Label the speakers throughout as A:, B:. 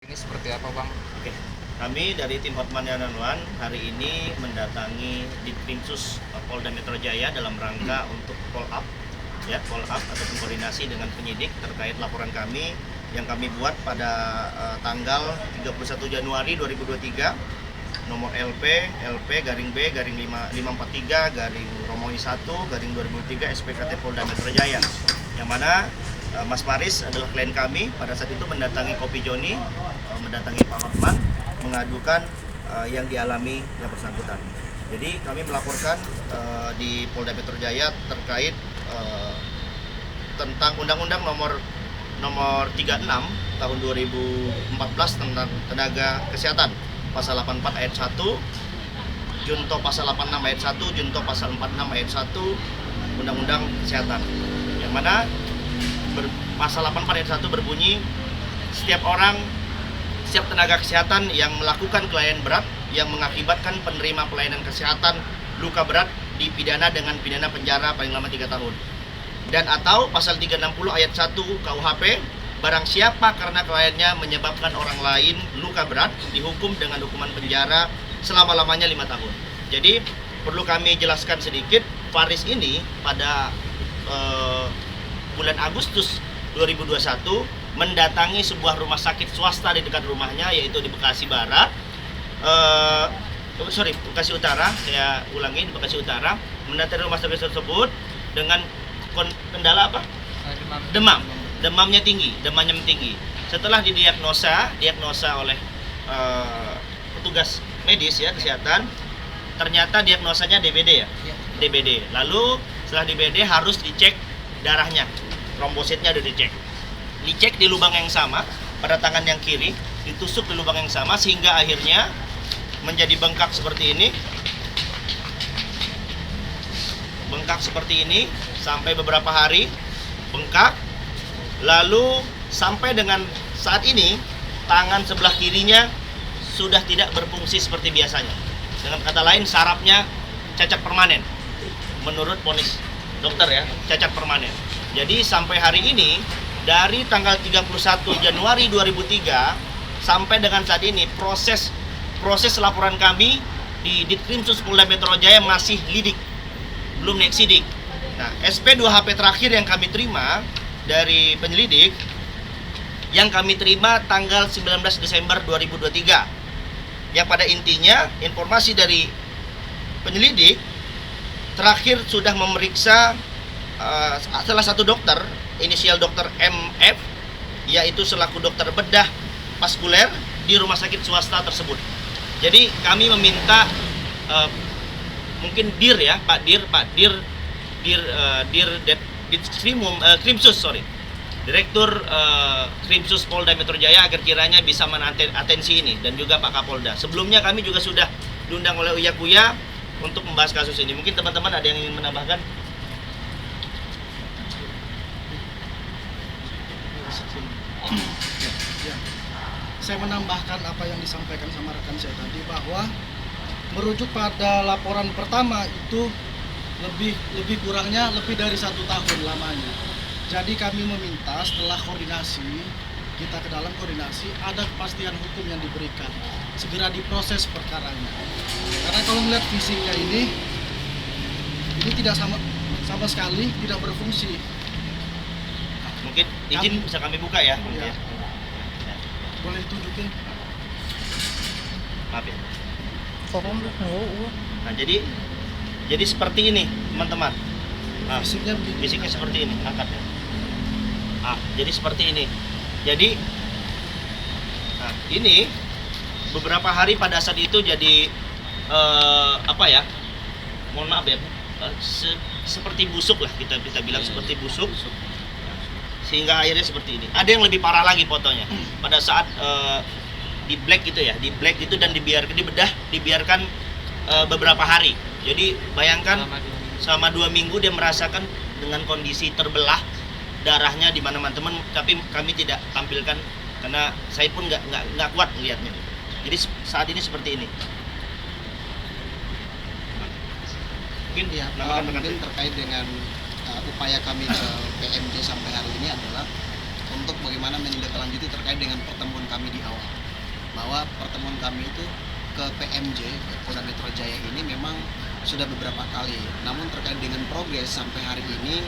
A: Ini seperti apa, Bang?
B: Oke, kami dari tim Hotman Yananuan hari ini mendatangi Ditkrimsus Polda Metro Jaya dalam rangka untuk follow up ataupun koordinasi dengan penyidik terkait laporan kami yang kami buat pada tanggal 31 Januari 2023 nomor LP garing B garing 543 garing 2003 SPKT Polda Metro Jaya, yang mana Mas Paris adalah klien kami pada saat itu mendatangi Kopi Joni, mendatangi Pak Hotman, mengadukan yang dialami yang bersangkutan. Jadi kami melaporkan di Polda Metro Jaya terkait tentang Undang-Undang nomor 36 tahun 2014 tentang tenaga kesehatan, pasal 84 ayat 1, junto pasal 86 ayat 1, junto pasal 46 ayat 1 Undang-Undang Kesehatan, yang mana pasal 84 ayat 1 berbunyi setiap tenaga kesehatan yang melakukan kelainan berat yang mengakibatkan penerima pelayanan kesehatan luka berat dipidana dengan pidana penjara paling lama 3 tahun. Dan atau pasal 360 ayat 1 KUHP, barang siapa karena kliennya menyebabkan orang lain luka berat dihukum dengan hukuman penjara selama-lamanya 5 tahun. Jadi perlu kami jelaskan sedikit, Faris ini pada bulan Agustus 2021 mendatangi sebuah rumah sakit swasta di dekat rumahnya, yaitu di Bekasi Barat, Bekasi Utara, saya ulangi, di Bekasi Utara, mendatangi rumah sakit tersebut dengan kendala apa? Demamnya tinggi. Setelah didiagnosa oleh petugas medis ya kesehatan, ternyata diagnosanya DBD ya. DBD. Lalu setelah DBD harus dicek darahnya, trombositnya udah dicek di lubang yang sama pada tangan yang kiri, ditusuk di lubang yang sama sehingga akhirnya menjadi bengkak seperti ini sampai beberapa hari bengkak. Lalu sampai dengan saat ini tangan sebelah kirinya sudah tidak berfungsi seperti biasanya. Dengan kata lain, sarafnya cacat permanen menurut vonis dokter ya, cacat permanen. Jadi sampai hari ini dari tanggal 31 Januari 2003 sampai dengan saat ini proses laporan kami di Ditkrimsus Polda Metro Jaya masih lidik, belum naik sidik. Nah, SP 2HP terakhir yang kami terima dari penyelidik, yang kami terima tanggal 19 Desember 2023, yang pada intinya informasi dari penyelidik terakhir sudah memeriksa salah satu dokter, inisial dokter MF, yaitu selaku dokter bedah vaskuler di rumah sakit swasta tersebut. Jadi kami meminta mungkin Dir ya, Pak Dir Krimsus, Direktur Krimsus Polda Metro Jaya, agar kiranya bisa menaati atensi ini, dan juga Pak Kapolda. Sebelumnya kami juga sudah diundang oleh Uya Kuya untuk membahas kasus ini. Mungkin teman-teman ada yang ingin menambahkan?
C: Ya. Saya menambahkan apa yang disampaikan sama rekan saya tadi, bahwa merujuk pada laporan pertama itu lebih kurangnya lebih dari 1 tahun lamanya. Jadi kami meminta setelah kita ke dalam koordinasi ada kepastian hukum yang diberikan, segera diproses perkaranya. Karena kalau melihat fisiknya ini tidak sama sekali tidak berfungsi.
B: Mungkin izin bisa kami buka ya?
C: Ya. Boleh tunjukin?
B: Maaf ya. Nah, jadi seperti ini teman-teman. Nah, fisiknya seperti ini, angkat ya. Jadi seperti ini. Jadi ini beberapa hari pada saat itu jadi mohon maaf ya, seperti busuk lah, kita bilang seperti busuk, sehingga akhirnya seperti ini. Ada yang lebih parah lagi fotonya pada saat di black itu dan dibiarkan beberapa hari. Jadi bayangkan selama 2 minggu dia merasakan dengan kondisi terbelah, darahnya di mana-mana teman, tapi kami tidak tampilkan karena saya pun nggak kuat melihatnya. Jadi saat ini seperti ini.
D: Mungkin terkait dengan upaya kami ke PMJ sampai hari ini adalah
A: untuk bagaimana menindaklanjuti terkait dengan pertemuan kami di awal. Bahwa pertemuan kami itu ke PMJ, ke Polda Metro Jaya ini memang sudah beberapa kali. Namun terkait dengan progres sampai hari ini,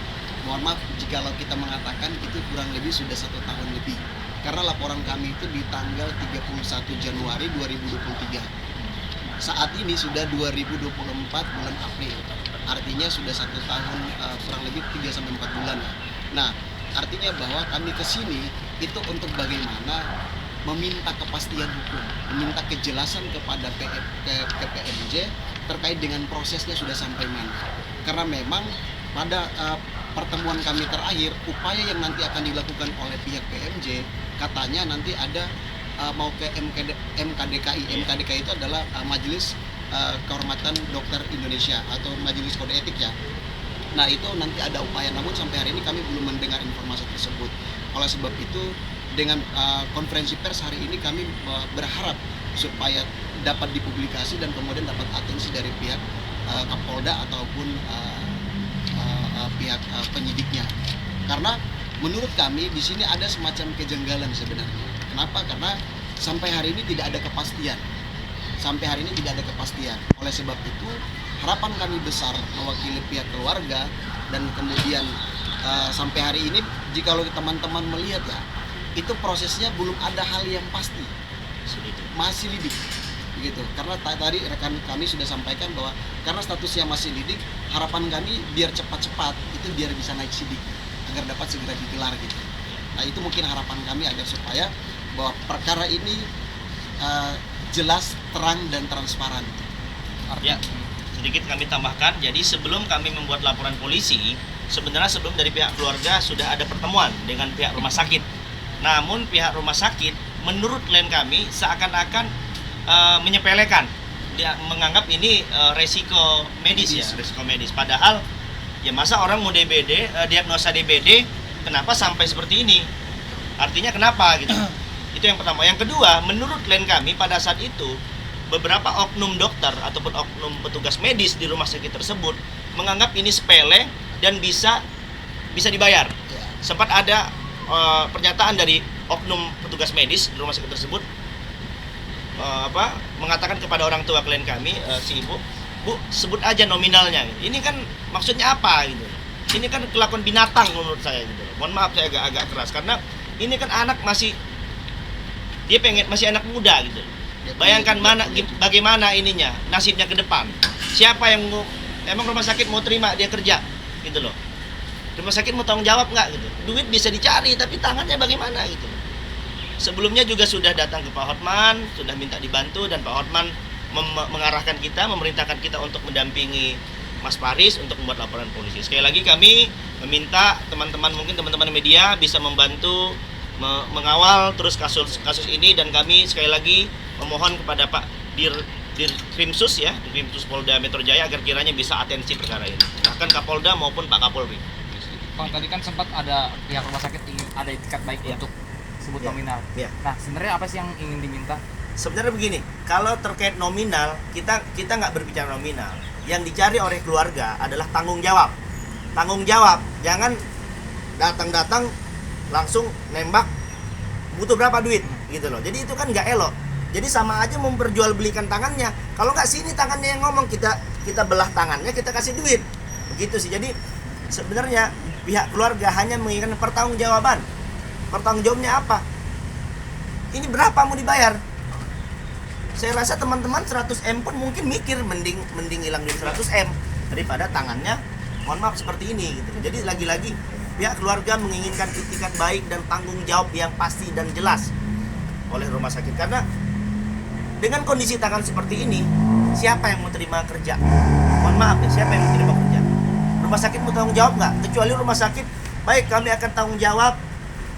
A: mohon maaf jikalau kita mengatakan itu kurang lebih sudah 1 tahun lebih. Karena laporan kami itu di tanggal 31 Januari 2023. Saat ini sudah 2024 bulan April. Artinya sudah 1 tahun kurang lebih 3-4 bulan. Nah, artinya bahwa kami ke sini itu untuk bagaimana meminta kepastian hukum, meminta kejelasan kepada PMJ terkait dengan prosesnya sudah sampai mana. Karena memang pada pertemuan kami terakhir, upaya yang nanti akan dilakukan oleh pihak PMJ katanya nanti ada mau ke MKDKI. MKDKI itu adalah Majelis Kehormatan Dokter Indonesia atau Majelis Kode Etik ya. Nah itu nanti ada upaya, namun sampai hari ini kami belum mendengar informasi tersebut. Oleh sebab itu dengan konferensi pers hari ini kami berharap supaya dapat dipublikasi dan kemudian dapat atensi dari pihak Kapolda ataupun pihak penyidiknya. Karena menurut kami di sini ada semacam kejanggalan sebenarnya. Kenapa? Karena sampai hari ini tidak ada kepastian. Sampai hari ini tidak ada kepastian. Oleh sebab itu harapan kami besar mewakili pihak keluarga dan kemudian sampai hari ini jikalau teman-teman melihat ya, itu prosesnya belum ada hal yang pasti, masih lidik begitu. Karena tadi rekan kami sudah sampaikan bahwa karena statusnya masih lidik, harapan kami biar cepat-cepat itu biar bisa naik sidik agar dapat segera digelar gitu. Nah itu mungkin harapan kami agar supaya bahwa perkara ini jelas, terang dan transparan.
B: Ya, sedikit kami tambahkan. Jadi sebelum kami membuat laporan polisi, sebenarnya sebelum dari pihak keluarga sudah ada pertemuan dengan pihak rumah sakit. Namun pihak rumah sakit menurut klien kami seakan-akan menyepelekan. Dia menganggap ini resiko medis ya, resiko medis. Padahal ya masa orang mau DBD, diagnosa DBD, kenapa sampai seperti ini? Artinya kenapa gitu. Itu yang pertama. Yang kedua, menurut klien kami pada saat itu beberapa oknum dokter ataupun oknum petugas medis di rumah sakit tersebut menganggap ini sepele dan bisa dibayar. Sempat ada pernyataan dari oknum petugas medis di rumah sakit tersebut mengatakan kepada orang tua klien kami, si ibu, Bu, sebut aja nominalnya. Ini kan maksudnya apa gitu. Ini kan kelakuan binatang menurut saya gitu. Mohon maaf saya agak keras karena ini kan anak masih masih anak muda gitu. Bayangkan bagaimana ininya nasibnya ke depan. Siapa yang emang rumah sakit mau terima dia kerja gitu loh. Rumah sakit mau tanggung jawab nggak gitu. Duit bisa dicari tapi tangannya bagaimana gitu. Sebelumnya juga sudah datang ke Pak Hotman, sudah minta dibantu dan Pak Hotman mengarahkan kita, memerintahkan kita untuk mendampingi Mas Faris untuk membuat laporan polisi. Sekali lagi kami meminta teman-teman media bisa membantu mengawal terus kasus ini dan kami sekali lagi memohon kepada Pak Dirkrimsus ya, Dirkrimsus Polda Metro Jaya agar kiranya bisa atensi perkara ini. Bahkan Kapolda maupun Pak Kapolri.
D: Bang, tadi kan sempat ada pihak rumah sakit ingin ada itikat baik untuk sebut nominal. Nah, sebenarnya apa sih yang ingin diminta?
B: Sebenarnya begini, kalau terkait nominal, kita nggak berbicara nominal. Yang dicari oleh keluarga adalah tanggung jawab. Tanggung jawab, jangan datang langsung nembak butuh berapa duit gitu loh. Jadi itu kan nggak elok. Jadi sama aja memperjualbelikan tangannya. Kalau nggak sini tangannya yang ngomong, kita belah tangannya, kita kasih duit. Begitu sih. Jadi sebenarnya pihak keluarga hanya menginginkan pertanggungjawaban. Pertanggungjawabnya apa? Ini berapa mau dibayar? Saya rasa teman-teman 100M pun mungkin mikir mending hilang duit 100M daripada tangannya mohon maaf seperti ini gitu. Jadi lagi-lagi pihak keluarga menginginkan itikat baik dan tanggung jawab yang pasti dan jelas oleh rumah sakit karena dengan kondisi tangan seperti ini siapa yang mau terima kerja? Mohon maaf ya, siapa yang mau terima kerja? Rumah sakit mau tanggung jawab nggak? Kecuali rumah sakit baik kami akan tanggung jawab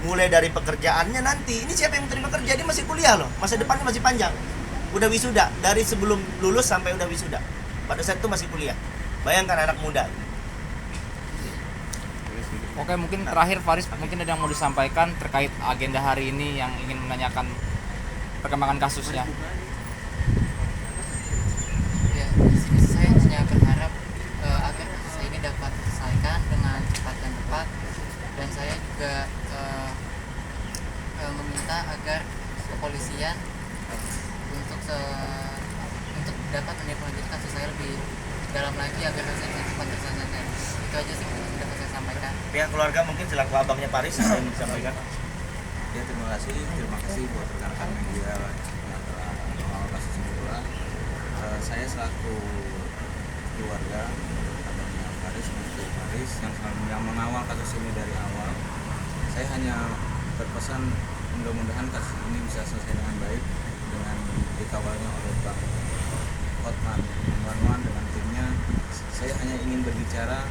B: mulai dari pekerjaannya nanti. Ini siapa yang mau terima kerja? Dia masih kuliah loh, masa depannya masih panjang. Udah wisuda, dari sebelum lulus sampai udah wisuda. Pada saat itu masih kuliah. Bayangkan anak muda.
D: Oke, mungkin terakhir Faris, mungkin ada yang mau disampaikan terkait agenda hari ini yang ingin menanyakan perkembangan kasusnya.
E: Ya, di sini saya hanya berharap agar kasus ini dapat diselesaikan dengan cepat dan tepat, dan saya juga meminta agar kepolisian untuk untuk dapat menindaklanjuti kasus saya lebih dalam lagi agar saya bisa cepat terselesaikan. Itu aja sih yang dapat saya sampaikan.
B: Pihak keluarga mungkin selaku abangnya Paris ada yang disampaikan.
F: Ya terima kasih buat rekan-rekan media yang telah mengawal kasus ini pula. Saya selaku keluarga abangnya Faris, Menteri Faris yang mengawal kasus ini dari awal, saya hanya berpesan mudah-mudahan kasus ini bisa selesai dengan baik dengan dikawalnya oleh Bang Hotman Wanwan dengan timnya. Saya hanya ingin berbicara,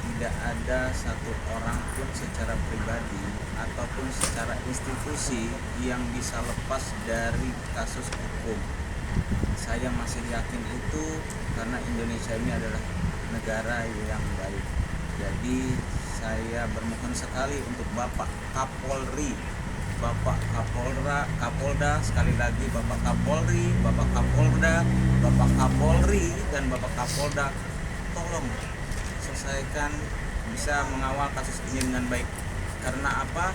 F: tidak ada satu orang pun secara pribadi ataupun secara institusi yang bisa lepas dari kasus hukum. Saya masih yakin itu karena Indonesia ini adalah negara yang baik. Jadi saya bermohon sekali untuk Bapak Kapolri, Bapak Kapolda, sekali lagi Bapak Kapolri, Bapak Kapolda, Bapak Kapolri, dan Bapak Kapolda, tolong selesaikan, bisa mengawal kasus ini dengan baik. Karena apa?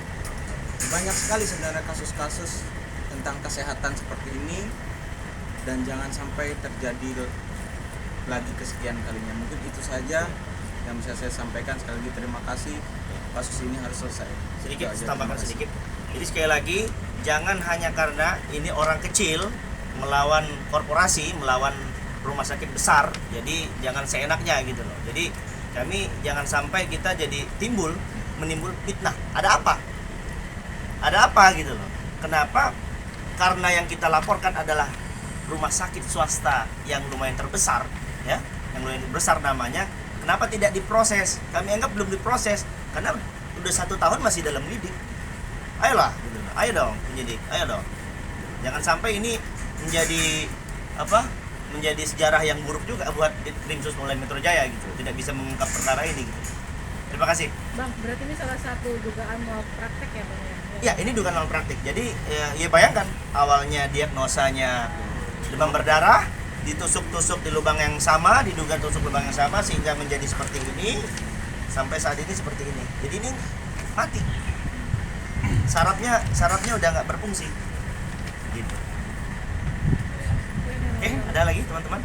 F: Banyak sekali sebenarnya kasus-kasus tentang kesehatan seperti ini, dan jangan sampai terjadi lagi kesekian kalinya. Mungkin itu saja yang bisa saya sampaikan. Sekali lagi terima kasih, kasus ini harus selesai.
B: Sedikit
F: Itu aja,
B: tambahkan
F: terima kasih.
B: sedikit. Jadi sekali lagi, jangan hanya karena ini orang kecil melawan korporasi, melawan rumah sakit besar, jadi jangan seenaknya gitu loh. Jadi kami jangan sampai kita jadi menimbul fitnah. Ada apa? Ada apa gitu loh. Kenapa? Karena yang kita laporkan adalah rumah sakit swasta yang lumayan terbesar, ya, yang lumayan besar namanya. Kenapa tidak diproses? Kami anggap belum diproses karena udah 1 tahun masih dalam lidik. Ayolah, gitu. Ayo dong penyidik, ayo dong. Jangan sampai ini menjadi menjadi sejarah yang buruk juga buat Krimsus Polda Metro Jaya gitu. Tidak bisa mengungkap perkara ini gitu. Terima kasih.
G: Bang, berarti ini salah satu dugaan malpraktek ya Bang ya?
B: Ya, ini dugaan malpraktik. Jadi ya bayangkan awalnya diagnosanya demam berdarah, ditusuk-tusuk di lubang yang sama, diduga tusuk lubang yang sama sehingga menjadi seperti ini, sampai saat ini seperti ini. Jadi ini mati. Sarafnya udah nggak berfungsi. Gitu. Oke, ada lagi teman-teman?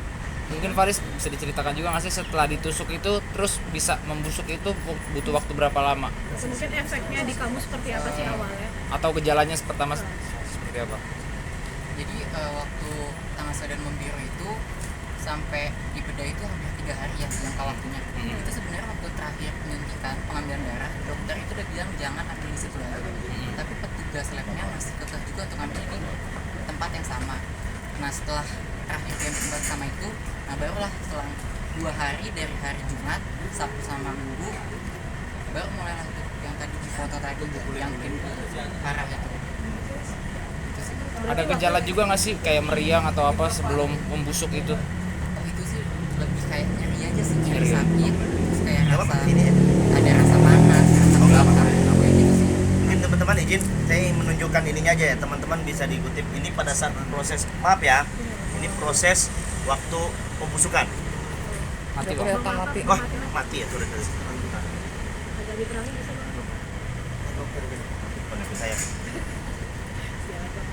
D: Mungkin Faris bisa diceritakan juga nggak sih setelah ditusuk itu terus bisa membusuk itu butuh waktu berapa lama?
G: Mungkin efeknya di kamu seperti apa sih awalnya?
D: Atau gejalanya pertama seperti apa?
E: Jadi waktu tangan saya dan membiru itu sampai di bedah itu hampir 3 hari ya jangka waktunya. Itu sebenarnya waktu terakhir penyuntikan pengambilan darah, dokter itu udah bilang jangan ambil di situ lagi. Tapi petugas labnya masih kekeh juga untuk ambil di tempat yang sama. Nah setelah terakhir yang tempat sama itu, nah barulah setelah 2 hari dari hari Jumat, Sabtu sama Minggu, baru mulailah itu yang tadi di foto tadi yang parah itu. Itu sih.
D: Ada gejala juga nggak sih kayak meriang atau apa sebelum membusuk itu?
E: Oh itu sih lebih kayak nyeri aja sih, nyeri
D: Nyeri.
E: sakit, terus kayak
B: Nggak
E: rasa
B: apa-apa, ini ya.
E: ada rasa panas, rasa
B: Oh, nggak
E: bakar, kayak gitu sih.
B: Mungkin teman-teman izin saya menunjukkan ininya aja ya, teman-teman bisa dikutip ini pada saat proses, maaf ya, ini proses waktu pembusukan.
D: Mati Bang.
B: Wah, mati ya, sudah.
G: Agak diterangin bisa Bang?
B: Oleh saya.
G: Silakan.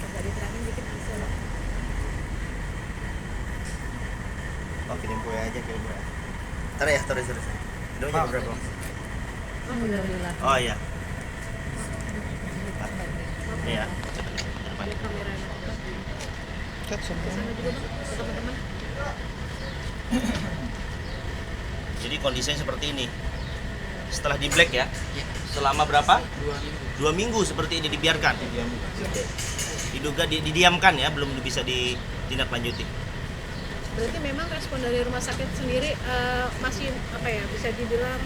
G: Agak diterangin dikit bisa Bang.
B: Oh, kirim kue aja, kirim kue. Ntar ya, terus. Hidungnya berapa?
G: Alhamdulillah.
B: Oh iya. Iya.
G: Ada kameranya. Kesana juga Bang, ke teman-teman.
B: Jadi kondisinya seperti ini. Setelah di black ya,
E: Ya,
B: selama berapa?
E: 2 minggu.
B: 2 minggu seperti ini dibiarkan. Diduga didiamkan ya, belum bisa ditindaklanjuti.
G: Berarti memang respon dari rumah sakit sendiri masih apa ya, bisa dibilang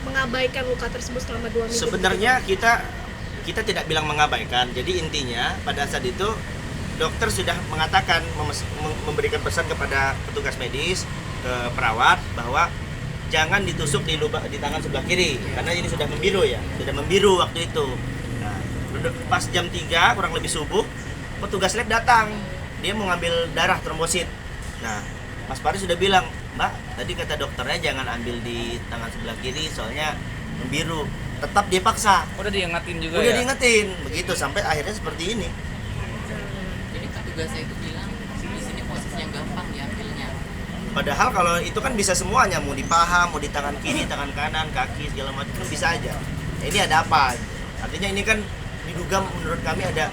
G: mengabaikan luka tersebut selama 2 minggu.
B: Sebenarnya kita tidak bilang mengabaikan. Jadi intinya pada saat itu dokter sudah mengatakan memberikan pesan kepada petugas medis, ke perawat bahwa jangan ditusuk di tangan sebelah kiri karena ini sudah membiru ya, sudah membiru waktu itu. Nah, pas jam 3 kurang lebih subuh, petugas lab datang. Dia mau ngambil darah trombosit. Nah, Mas Faris sudah bilang, "Mbak, tadi kata dokternya jangan ambil di tangan sebelah kiri soalnya membiru." tetap dia paksa.
D: Udah diingetin juga
B: Udah
D: ya.
B: diingetin, begitu sampai akhirnya seperti ini.
E: Jadi petugas saya itu bilang di sini posisi yang gampang diambilnya.
B: Padahal kalau itu kan bisa semuanya, mau di paha, mau di tangan kiri, tangan kanan, kaki segala macam kan bisa aja. Nah, ini ada apa? Artinya ini kan diduga, menurut kami ada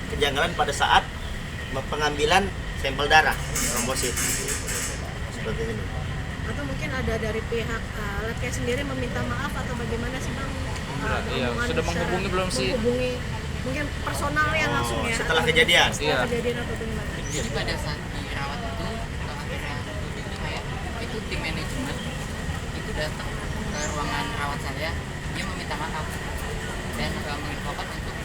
B: kejanggalan pada saat pengambilan sampel darah trombosit seperti ini.
G: Atau mungkin ada dari pihak Labcare sendiri meminta maaf atau bagaimana sih Bang?
D: Iya,
G: Omongan
D: sudah
G: secara-
D: menghubungi belum sih?
G: Menghubungi mungkin personalnya langsung ya.
B: Setelah
G: atau-
B: kejadian?
G: Setelah
D: Iya.
G: kejadian atau bagaimana?
E: Jadi pada saat dirawat itu akhirnya kayak itu tim manajemen itu datang ke ruangan rawat saya, dia meminta maaf dan menginfokan untuk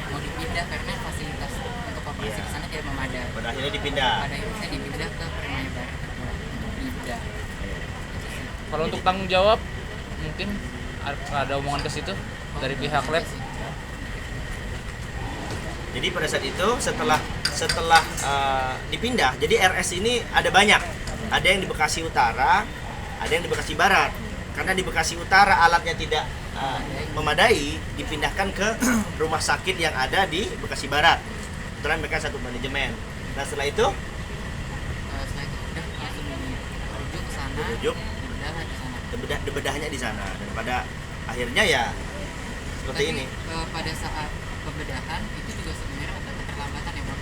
E: mau dipindah karena fasilitas untuk operasi di sana tidak memadai.
B: Pada akhirnya dipindah.
E: Pada akhirnya saya dipindah ke Primaya Barat untuk dipindah.
D: Kalau untuk tanggung jawab mungkin ada omongan ke situ dari pihak lab.
B: Jadi pada saat itu setelah dipindah, jadi RS ini ada banyak. Ada yang di Bekasi Utara, ada yang di Bekasi Barat. Karena di Bekasi Utara alatnya tidak memadai, dipindahkan ke rumah sakit yang ada di Bekasi Barat. Kebetulan mereka satu manajemen. Nah setelah itu
E: Setelah itu udah langsung dirujuk ke sana,
B: Dirujuk.
E: dibedah di sana.
B: bedahnya di sana dan pada akhirnya ya seperti
E: Tapi,
B: ini.
E: Pada saat pembedahan itu juga sebenarnya ada keterlambatan ya Bang.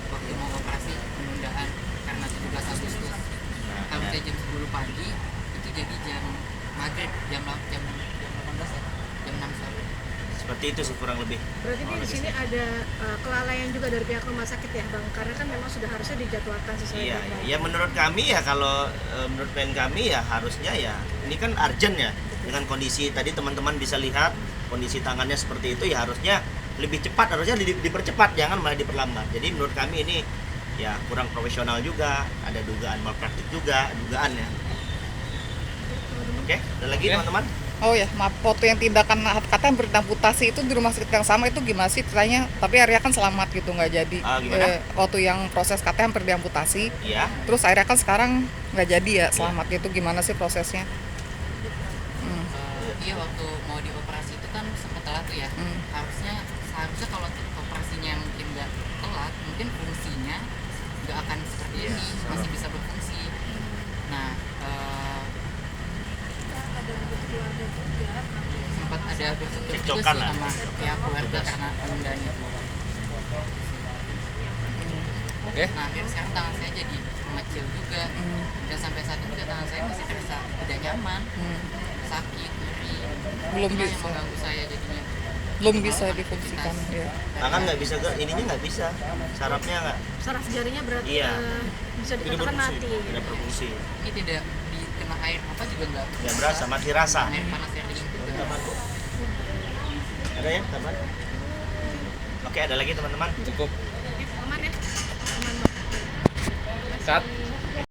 E: Waktu mau operasi penundaan karena 17 Agustus
B: Nah,
E: harusnya jam 10 pagi itu jadi jam maghrib jam 18 ya, jam 6 sore.
B: seperti itu sih kurang lebih.
G: Berarti di sini ada kelalaian juga dari pihak rumah sakit ya Bang, karena kan memang sudah harusnya dijadwalkan sesuai
B: Iya,
G: deadline.
B: ya menurut kami ya kalau menurut plan kami ya harusnya ya ini kan urgent ya dengan kondisi tadi teman-teman bisa lihat kondisi tangannya seperti itu ya harusnya lebih cepat, harusnya dipercepat jangan malah diperlambat. Jadi menurut kami ini ya kurang profesional juga, ada dugaan malpraktik juga, dugaan ya. Oke, ada lagi
D: Oke.
B: teman-teman?
H: Oh ya, maaf, waktu yang tindakan katanya beramputasi itu di rumah sakit yang sama itu gimana sih ceritanya? Tapi akhirnya kan selamat gitu, nggak jadi.
B: Gimana?
H: Waktu yang proses katanya hampir diamputasi,
B: Iya.
H: terus akhirnya kan sekarang nggak jadi ya selamat gitu, gimana sih prosesnya?
E: Iya waktu mau dioperasi itu kan sempat telat tuh ya. Seharusnya kalau operasinya mungkin nggak telat, mungkin fungsinya nggak akan seperti
B: Iya,
E: ini, masih bisa berfungsi. Nah, sempat ada bersetuju juga
B: Cekcokan
E: sih
B: lah.
E: sama pihak keluarga karena penundaan itu.
D: Oke.
E: Nah, akhirnya sekarang tangan saya jadi mengecil juga. Dan sampai saat ini juga tangan saya masih terasa tidak nyaman, sakit, nyeri.
H: Belum
E: Itulah yang
H: bisa.
E: mengganggu saya jadinya.
H: Belum bisa difungsikan ya.
B: Tangan nggak bisa, ininya nggak bisa, sarafnya nggak,
G: Saraf jarinya berarti
B: Iya.
G: bisa dikatakan mati.
B: tidak berfungsi,
E: Ini tidak dikena air apa juga
B: nggak berasa, mati rasa.
E: air panas yang dingin juga.
B: Ada ya, teman? Oke, ada lagi teman-teman?
D: Cukup.
G: Aman ya? Aman.
D: Cut.